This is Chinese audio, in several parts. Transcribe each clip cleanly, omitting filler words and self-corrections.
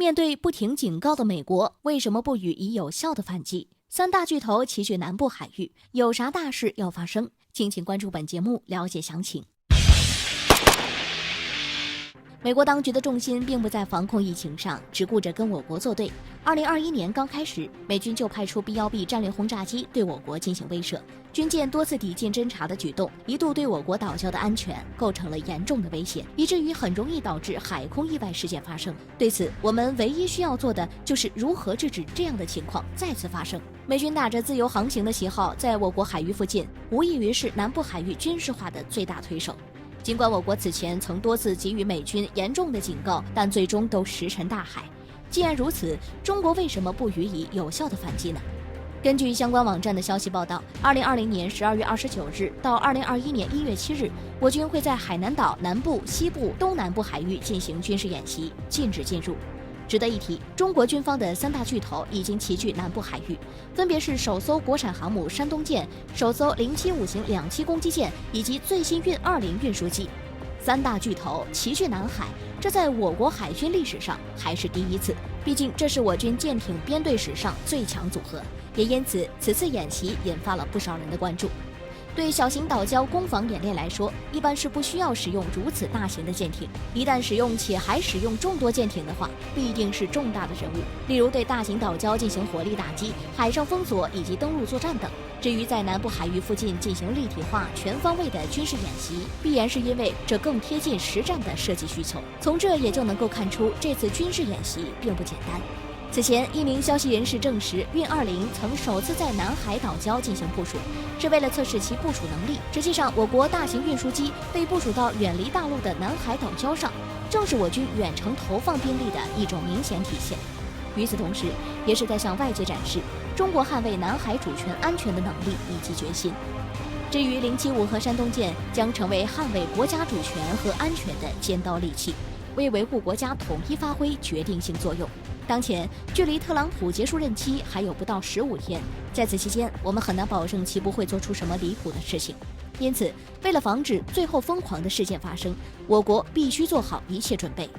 面对不停警告的美国，为什么不予以有效的反击？三大巨头齐聚南部海域，有啥大事要发生？敬请关注本节目，了解详情。美国当局的重心并不在防控疫情上，只顾着跟我国作对。2021年刚开始，美军就派出 B-1B 战略轰炸机对我国进行威慑，军舰多次抵近侦察的举动，一度对我国岛礁的安全构成了严重的威胁，以至于很容易导致海空意外事件发生。对此，我们唯一需要做的就是如何制止这样的情况再次发生。美军打着自由航行的旗号，在我国海域附近，无异于是南部海域军事化的最大推手。尽管我国此前曾多次给予美军严重的警告，但最终都石沉大海。既然如此，中国为什么不予以有效的反击呢？根据相关网站的消息报道，2020年12月29日到2021年1月7日，我军会在海南岛南部、西部、东南部海域进行军事演习，禁止进入。值得一提，中国军方的三大巨头已经齐聚南部海域，分别是首艘国产航母山东舰、首艘075型两栖攻击舰以及最新运20运输机。三大巨头齐聚南海，这在我国海军历史上还是第一次，毕竟这是我军舰艇编队史上最强组合，也因此此次演习引发了不少人的关注。对小型岛礁攻防演练来说，一般是不需要使用如此大型的舰艇，一旦使用且还使用众多舰艇的话，必定是重大的任务，例如对大型岛礁进行火力打击、海上封锁以及登陆作战等。至于在南部海域附近进行立体化、全方位的军事演习，必然是因为这更贴近实战的设计需求。从这也就能够看出，这次军事演习并不简单。此前，一名消息人士证实，运20曾首次在南海岛礁进行部署，是为了测试其部署能力。实际上，我国大型运输机被部署到远离大陆的南海岛礁上，正是我军远程投放兵力的一种明显体现。与此同时，也是在向外界展示中国捍卫南海主权安全的能力以及决心。至于075和山东舰，将成为捍卫国家主权和安全的尖刀利器，为维护国家统一发挥决定性作用。当前距离特朗普结束任期还有不到15天，在此期间，我们很难保证其不会做出什么离谱的事情。因此，为了防止最后疯狂的事件发生，我国必须做好一切准备。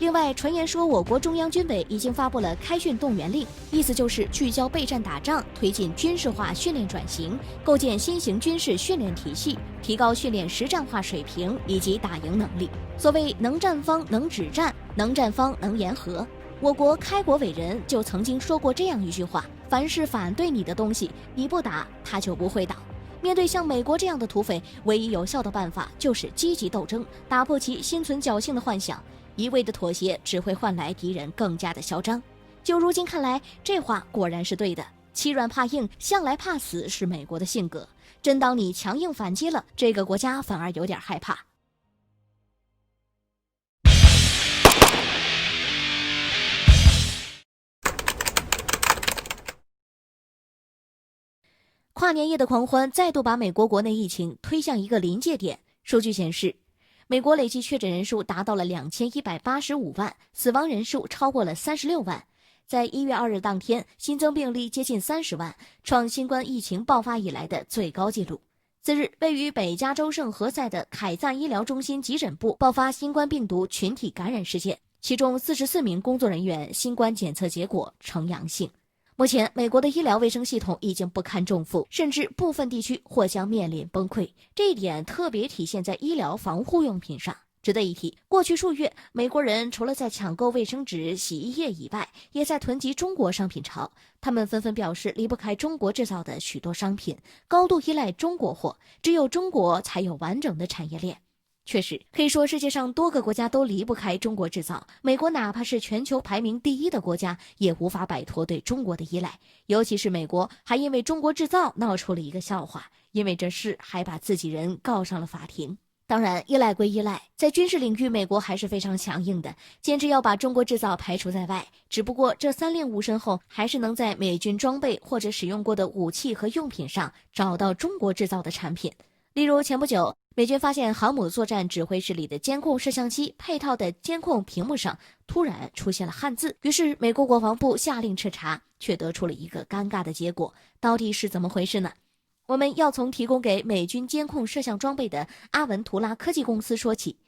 另外，传言说我国中央军委已经发布了开训动员令，意思就是聚焦备战打仗，推进军事化训练转型，构建新型军事训练体系，提高训练实战化水平以及打赢能力。所谓能战方能止战，能战方能言和。我国开国伟人就曾经说过这样一句话：凡是反对你的东西，你不打，它就不会倒。面对像美国这样的土匪，唯一有效的办法就是积极斗争，打破其心存侥幸的幻想。一味的妥协只会换来敌人更加的嚣张。就如今看来，这话果然是对的。欺软怕硬，向来怕死是美国的性格。真当你强硬反击了，这个国家反而有点害怕。跨年夜的狂欢再度把美国国内疫情推向一个临界点。数据显示，美国累计确诊人数达到了2185万，死亡人数超过了36万。在1月2日当天，新增病例接近30万，创新冠疫情爆发以来的最高纪录。次日，位于北加州圣何塞的凯赞医疗中心急诊部爆发新冠病毒群体感染事件，其中44名工作人员新冠检测结果呈阳性。目前，美国的医疗卫生系统已经不堪重负，甚至部分地区或将面临崩溃。这一点特别体现在医疗防护用品上。值得一提，过去数月，美国人除了在抢购卫生纸、洗衣液以外，也在囤积中国商品潮。他们纷纷表示离不开中国制造的许多商品，高度依赖中国货，只有中国才有完整的产业链。确实，可以说世界上多个国家都离不开中国制造，美国哪怕是全球排名第1的国家，也无法摆脱对中国的依赖。尤其是美国，还因为中国制造闹出了一个笑话，因为这事还把自己人告上了法庭。当然，依赖归依赖，在军事领域，美国还是非常强硬的，坚持要把中国制造排除在外。只不过这3令5申后，还是能在美军装备或者使用过的武器和用品上找到中国制造的产品。例如，前不久，美军发现航母作战指挥室里的监控摄像机配套的监控屏幕上突然出现了汉字，于是美国国防部下令彻查，却得出了一个尴尬的结果。到底是怎么回事呢？我们要从提供给美军监控摄像装备的阿文图拉科技公司说起。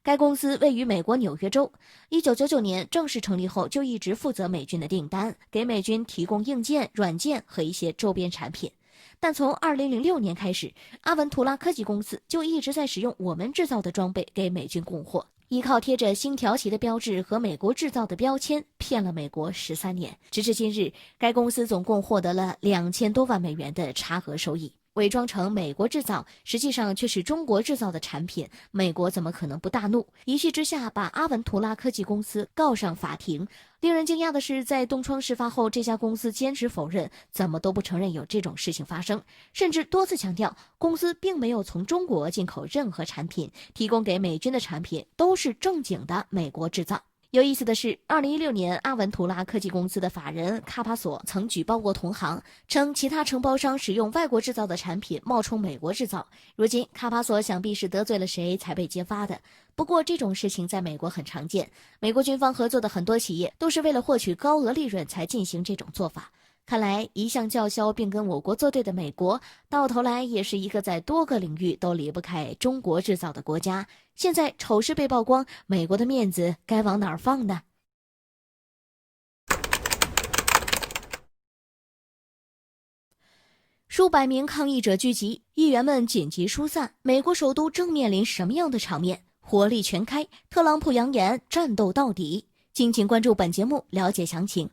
该公司位于美国纽约州。1999年正式成立后，就一直负责美军的订单，给美军提供硬件、软件和一些周边产品。但从2006年开始，阿文图拉科技公司就一直在使用我们制造的装备给美军供货，依靠贴着星条旗的标志和美国制造的标签，骗了美国13年。直至今日，该公司总共获得了2000多万美元的差额收益。伪装成美国制造，实际上却是中国制造的产品，美国怎么可能不大怒？一气之下把阿文图拉科技公司告上法庭。令人惊讶的是，在东窗事发后，这家公司坚持否认，怎么都不承认有这种事情发生，甚至多次强调公司并没有从中国进口任何产品，提供给美军的产品都是正经的美国制造。有意思的是，2016年，阿文图拉科技公司的法人卡帕索曾举报过同行，称其他承包商使用外国制造的产品冒充美国制造。如今，卡帕索想必是得罪了谁才被揭发的。不过，这种事情在美国很常见，美国军方合作的很多企业都是为了获取高额利润才进行这种做法。看来，一向叫嚣并跟我国作对的美国，到头来也是一个在多个领域都离不开中国制造的国家。现在丑事被曝光，美国的面子该往哪儿放呢？数百名抗议者聚集，议员们紧急疏散。美国首都正面临什么样的场面？火力全开，特朗普扬言战斗到底。敬请关注本节目，了解详情。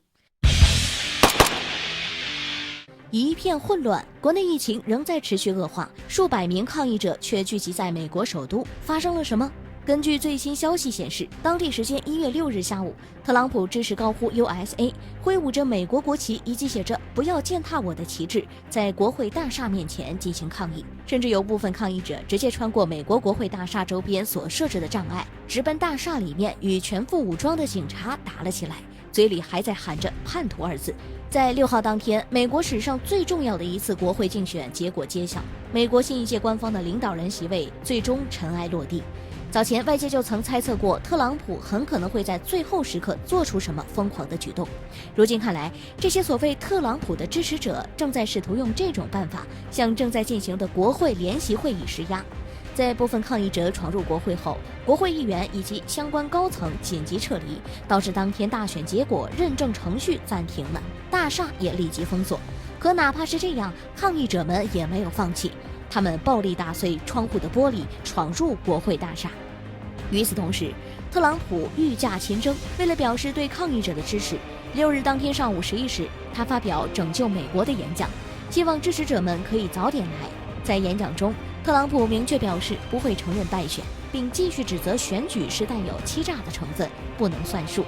一片混乱，国内疫情仍在持续恶化，数百名抗议者却聚集在美国首都，发生了什么？根据最新消息显示，当地时间1月6日下午，特朗普支持高呼 USA， 挥舞着美国国旗以及写着“不要践踏我的”旗帜，在国会大厦面前进行抗议，甚至有部分抗议者直接穿过美国国会大厦周边所设置的障碍，直奔大厦里面与全副武装的警察打了起来，嘴里还在喊着“叛徒”二字。在6号当天，美国史上最重要的一次国会竞选结果揭晓，美国新一届官方的领导人席位最终尘埃落定。早前外界就曾猜测过，特朗普很可能会在最后时刻做出什么疯狂的举动。如今看来，这些所谓特朗普的支持者正在试图用这种办法向正在进行的国会联席会议施压。在部分抗议者闯入国会后，国会议员以及相关高层紧急撤离，导致当天大选结果认证程序暂停了，大厦也立即封锁。可哪怕是这样，抗议者们也没有放弃，他们暴力打碎窗户的玻璃，闯入国会大厦。与此同时，特朗普御驾亲征，为了表示对抗议者的支持，6日当天上午11时，他发表拯救美国的演讲，希望支持者们可以早点来。在演讲中，特朗普明确表示不会承认败选，并继续指责选举是带有欺诈的成分，不能算数。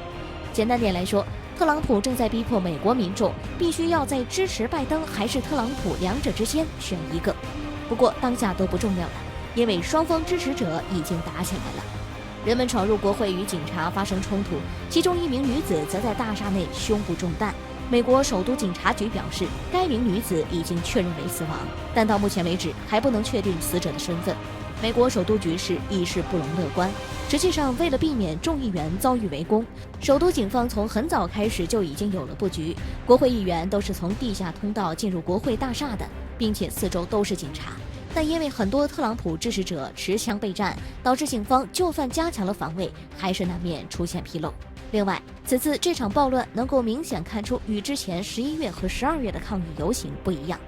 简单点来说，特朗普正在逼迫美国民众必须要在支持拜登还是特朗普两者之间选一个。不过当下都不重要了，因为双方支持者已经打起来了。人们闯入国会与警察发生冲突，其中一名女子则在大厦内胸部中弹。美国首都警察局表示，该名女子已经确认为死亡，但到目前为止还不能确定死者的身份。美国首都局势亦是不容乐观。实际上，为了避免众议员遭遇围攻，首都警方从很早开始就已经有了布局。国会议员都是从地下通道进入国会大厦的，并且四周都是警察。但因为很多特朗普支持者持枪备战，导致警方就算加强了防卫，还是难免出现纰漏。另外，此次这场暴乱能够明显看出与之前11月和12月的抗议游行不一样。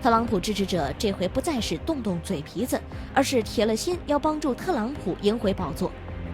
特朗普支持者这回不再是动动嘴皮子，而是铁了心要帮助特朗普赢回宝座。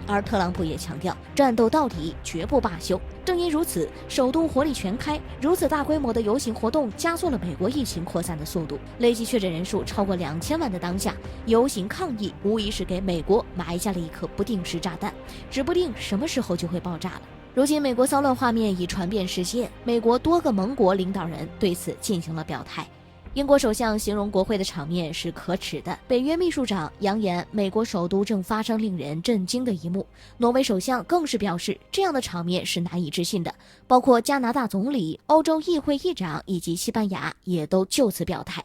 而特朗普也强调，战斗到底，绝不罢休。正因如此，首都火力全开，如此大规模的游行活动加速了美国疫情扩散的速度。累计确诊人数超过2000万的当下，游行抗议无疑是给美国埋下了一颗不定时炸弹，指不定什么时候就会爆炸了。如今，美国骚乱画面已传遍世界，美国多个盟国领导人对此进行了表态。英国首相形容国会的场面是可耻的，北约秘书长扬言美国首都正发生令人震惊的一幕，挪威首相更是表示这样的场面是难以置信的，包括加拿大总理、欧洲议会议长以及西班牙也都就此表态。